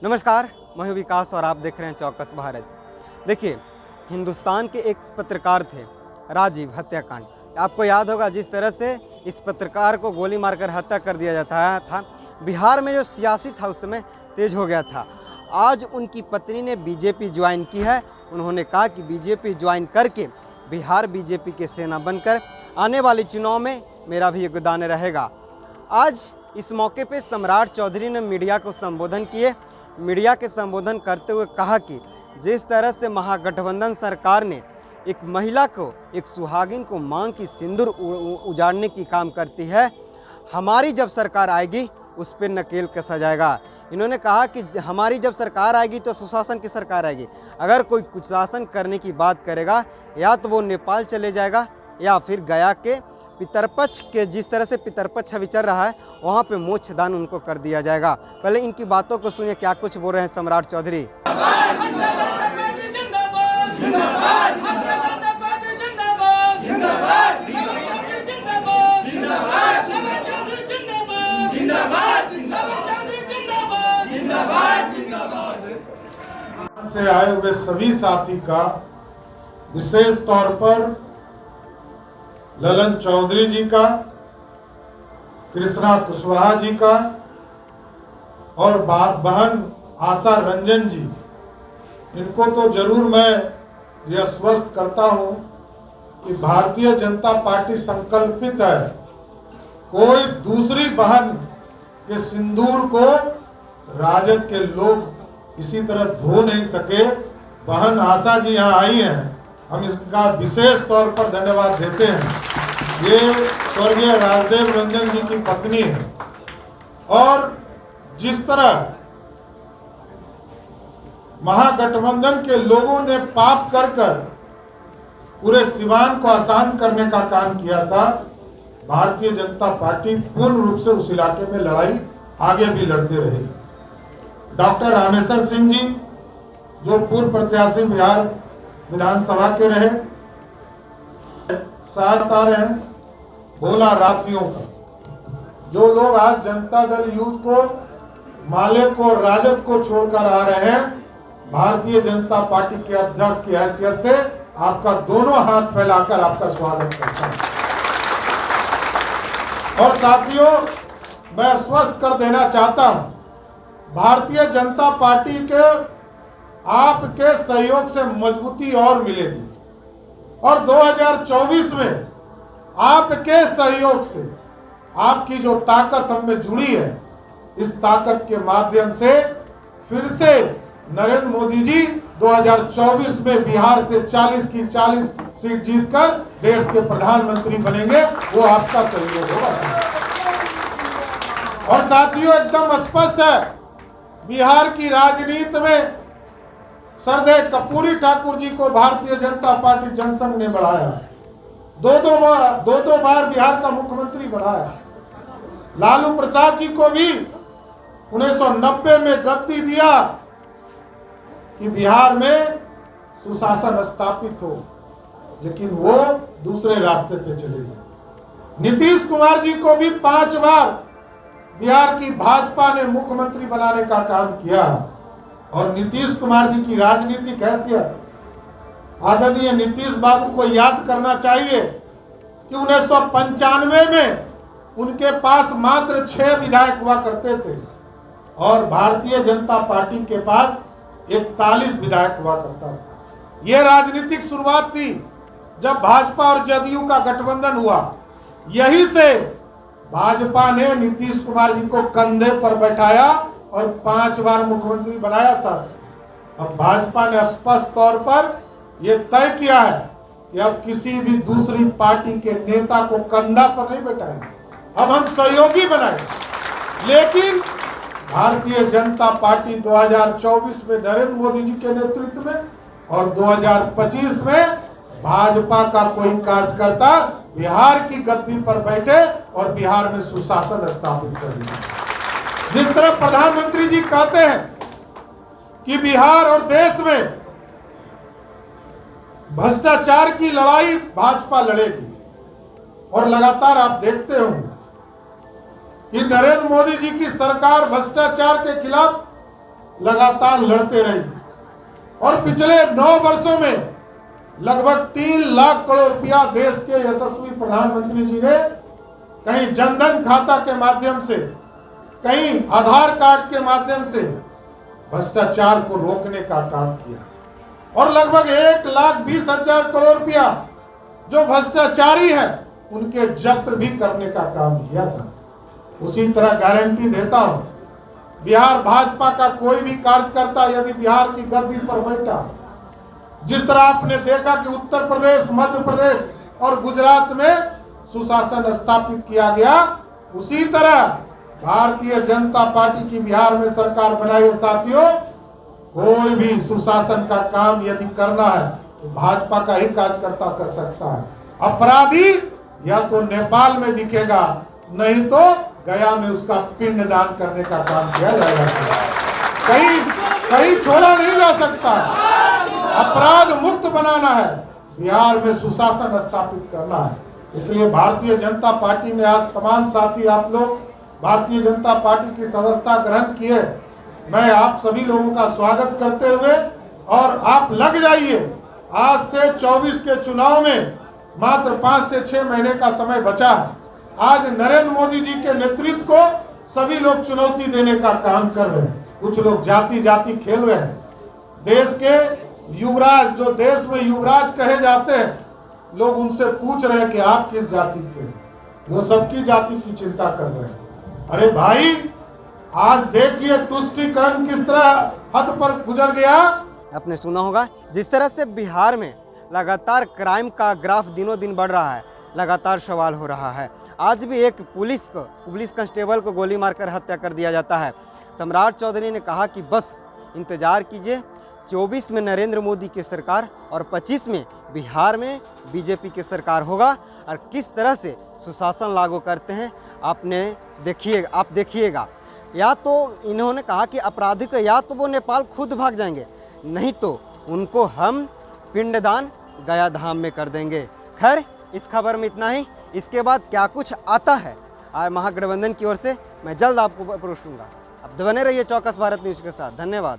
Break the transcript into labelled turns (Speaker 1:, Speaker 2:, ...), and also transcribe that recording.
Speaker 1: नमस्कार, मैं हूं विकास और आप देख रहे हैं चौकस भारत। देखिए, हिंदुस्तान के एक पत्रकार थे राजीव हत्याकांड। आपको याद होगा जिस तरह से इस पत्रकार को गोली मारकर हत्या कर दिया जाता था। बिहार में जो सियासी था उस समय तेज हो गया था। आज उनकी पत्नी ने बीजेपी ज्वाइन की है। उन्होंने कहा कि बीजेपी ज्वाइन करके बिहार बीजेपी के सेना बनकर आने वाले चुनाव में मेरा भी योगदान रहेगा। आज इस मौके पे सम्राट चौधरी ने मीडिया को संबोधन किए। मीडिया के संबोधन करते हुए कहा कि जिस तरह से महागठबंधन सरकार ने एक महिला को, एक सुहागिन को मांग की सिंदूर उजाड़ने की काम करती है, हमारी जब सरकार आएगी उस पर नकेल कसा जाएगा। इन्होंने कहा कि हमारी जब सरकार आएगी तो सुशासन की सरकार आएगी। अगर कोई कुशासन करने की बात करेगा या तो वो नेपाल चले जाएगा या फिर गया के पितरपक्ष के, जिस तरह से पितरपक्ष अभी चल रहा है वहाँ पे मोक्षदान उनको कर दिया जाएगा। पहले इनकी बातों को सुनिए, क्या कुछ बोल रहे हैं सम्राट चौधरी।
Speaker 2: से आए हुए सभी साथी का, विशेष तौर पर ललन चौधरी जी का, कृष्णा कुशवाहा जी का और बहन आशा रंजन जी, इनको तो जरूर मैं यह स्पष्ट करता हूं कि भारतीय जनता पार्टी संकल्पित है कोई दूसरी बहन के सिंदूर को राजद के लोग इसी तरह धो नहीं सके। बहन आशा जी यहाँ आई हैं, हम इसका विशेष तौर पर धन्यवाद देते हैं। ये स्वर्गीय राजदेव रंजन जी की पत्नी है और जिस तरह महागठबंधन के लोगों ने पाप कर कर पूरे सिवान को आसान करने का काम किया था, भारतीय जनता पार्टी पूर्ण रूप से उस इलाके में लड़ाई आगे भी लड़ते रहेगी। डॉक्टर रामेश्वर सिंह जी जो पूर्व प्रत्याशी बिहार विधानसभा के रहे, साथ आ रहे हैं भोला रातियों का। जो लोग आज जनता दल यूथ को, माले को, राजद को छोड़कर आ रहे हैं, भारतीय जनता पार्टी के अध्यक्ष की हैसियत से आपका दोनों हाथ फैलाकर आपका स्वागत करता हूं। और साथियों, मैं स्पष्ट कर देना चाहता हूं, भारतीय जनता पार्टी के आपके सहयोग से मजबूती और मिलेगी और 2024 में आपके सहयोग से आपकी जो ताकत हम में जुड़ी है, इस ताकत के माध्यम से फिर से नरेंद्र मोदी जी 2024 में बिहार से 40 की 40 सीट जीतकर देश के प्रधानमंत्री बनेंगे। वो आपका सहयोग होगा। और साथियों, एकदम स्पष्ट है, बिहार की राजनीति में सरदेव कपूरी ठाकुर जी को भारतीय जनता पार्टी जनसंघ ने बढ़ाया, दो बार बिहार का मुख्यमंत्री बनाया। लालू प्रसाद जी को भी 1990 में गद्दी दिया कि बिहार में सुशासन स्थापित हो, लेकिन वो दूसरे रास्ते पे चले गए। नीतीश कुमार जी को भी 5 बार बिहार की भाजपा ने मुख्यमंत्री बनाने का काम किया और नीतीश कुमार जी की राजनीतिक हैसियत आदरणीय नीतीश बाबू को याद करना चाहिए कि 1995 में उनके पास मात्र 6 विधायक हुआ करते थे और भारतीय जनता पार्टी के पास 41 विधायक हुआ करता था। यह राजनीतिक शुरुआत थी जब भाजपा और जदयू का गठबंधन हुआ। यही से भाजपा ने नीतीश कुमार जी को कंधे पर बैठाया और 5 बार मुख्यमंत्री बनाया। साथ अब भाजपा ने स्पष्ट तौर पर यह तय किया है कि अब किसी भी दूसरी पार्टी के नेता को कंधा पर नहीं बैठाएंगे, अब हम सहयोगी बनाएंगे। लेकिन भारतीय जनता पार्टी 2024 में नरेंद्र मोदी जी के नेतृत्व में और 2025 में भाजपा का कोई कार्यकर्ता बिहार की गद्दी पर बैठे और बिहार में सुशासन स्थापित करें। जिस तरह प्रधानमंत्री जी कहते हैं कि बिहार और देश में भ्रष्टाचार की लड़ाई भाजपा लड़ेगी, और लगातार आप देखते होंगे कि नरेंद्र मोदी जी की सरकार भ्रष्टाचार के खिलाफ लगातार लड़ते रही और पिछले 9 वर्षों में लगभग 3 लाख करोड़ रुपया देश के यशस्वी प्रधानमंत्री जी ने कहीं जनधन खाता के माध्यम से, कहीं आधार कार्ड के माध्यम से भ्रष्टाचार को रोकने का काम किया और लगभग 1,20,000 करोड़ रुपया जो भ्रष्टाचारी है उनके जब्त भी करने का काम किया साथ। उसी तरह गारंटी देता हूं, बिहार भाजपा का कोई भी कार्यकर्ता यदि बिहार की गद्दी पर बैठा, जिस तरह आपने देखा कि उत्तर प्रदेश, मध्य प्रदेश और गुजरात में सुशासन स्थापित किया गया, उसी तरह भारतीय जनता पार्टी की बिहार में सरकार बनाई है साथियों। कोई भी सुशासन का काम यदि करना है तो भाजपा का ही कार्यकर्ता कर सकता है। अपराधी या तो नेपाल में दिखेगा, नहीं तो गया में उसका पिंडदान करने का काम किया जाएगा। कहीं छोड़ा नहीं जा सकता। अपराध मुक्त बनाना है, बिहार में सुशासन स्थापित करना है। इसलिए भारतीय जनता पार्टी में आज तमाम साथी आप लोग भारतीय जनता पार्टी की सदस्यता ग्रहण किए। मैं आप सभी लोगों का स्वागत करते हुए, और आप लग जाइए, आज से 24 के चुनाव में मात्र 5 से 6 महीने का समय बचा है। आज नरेंद्र मोदी जी के नेतृत्व को सभी लोग चुनौती देने का काम कर रहे हैं। कुछ लोग जाति जाति खेल रहे हैं। देश के युवराज, जो देश में युवराज कहे जाते हैं, लोग उनसे पूछ रहे हैं कि आप किस जाति के हैं, वो सबकी जाति की चिंता कर रहे हैं। अरे भाई, आज देखिए तुष्टीकरण किस तरह हद पर गुजर गया।
Speaker 1: आपने सुना होगा जिस तरह से बिहार में लगातार क्राइम का ग्राफ दिनों दिन बढ़ रहा है, लगातार सवाल हो रहा है। आज भी एक पुलिस कांस्टेबल को गोली मारकर हत्या कर दिया जाता है। सम्राट चौधरी ने कहा कि बस इंतजार कीजिए, 24 में नरेंद्र मोदी की सरकार और 25 में बिहार में बीजेपी की सरकार होगा। और किस तरह से सुशासन लागू करते हैं आप देखिएगा। या तो इन्होंने कहा कि अपराधी को या तो वो नेपाल खुद भाग जाएंगे, नहीं तो उनको हम पिंडदान गया धाम में कर देंगे। खैर, इस खबर में इतना ही। इसके बाद क्या कुछ आता है महागठबंधन की ओर से, मैं जल्द आपको परोसूंगा। अब बने रहिए चौकस भारत न्यूज़ के साथ। धन्यवाद।